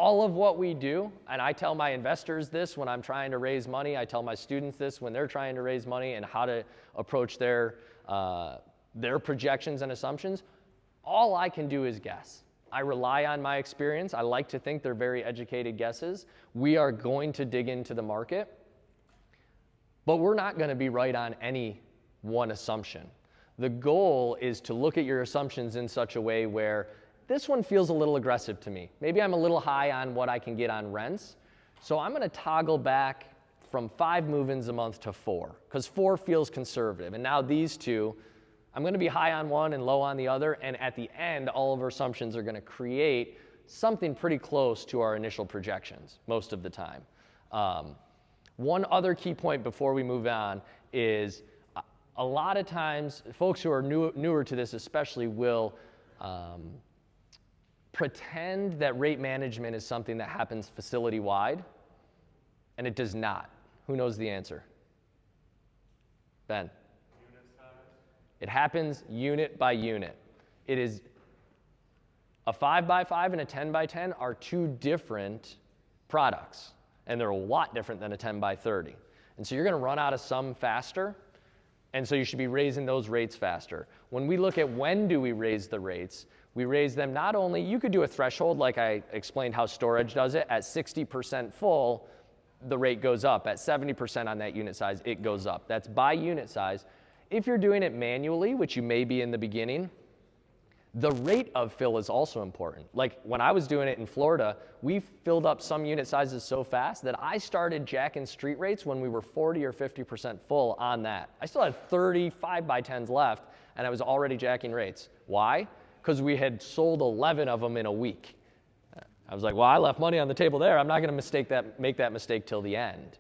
all of what we do, and I tell my investors this when I'm trying to raise money, I tell my students this when they're trying to raise money and how to approach their projections and assumptions, all I can do is guess. I rely on my experience. I like to think they're very educated guesses. We are going to dig into the market, but we're not going to be right on any one assumption. The goal is to look at your assumptions in such a way where this one feels a little aggressive to me. Maybe I'm a little high on what I can get on rents. So I'm going to toggle back from 5 move-ins a month to 4, because 4 feels conservative. And now these two, I'm going to be high on one and low on the other. And at the end, all of our assumptions are going to create something pretty close to our initial projections most of the time. One other key point before we move on is a lot of times, folks who are newer to this especially will pretend that rate management is something that happens facility-wide, and it does not. Who knows the answer? Ben? Unit size? It happens unit by unit. It is a 5x5 and a 10x10 are 2 different products, and they're a lot different than a 10x30. And so you're going to run out of some faster, and so you should be raising those rates faster. When we look at when do we raise the rates, we raise them not only, you could do a threshold like I explained how storage does it. At 60% full, the rate goes up. At 70% on that unit size, it goes up. That's by unit size. If you're doing it manually, which you may be in the beginning, the rate of fill is also important. Like when I was doing it in Florida, we filled up some unit sizes so fast that I started jacking street rates when we were 40 or 50% full on that. I still had 35 by 10s left, and I was already jacking rates. Why? Because we had sold 11 of them in a week. I was like, well, I left money on the table there. I'm not going to make that mistake till the end.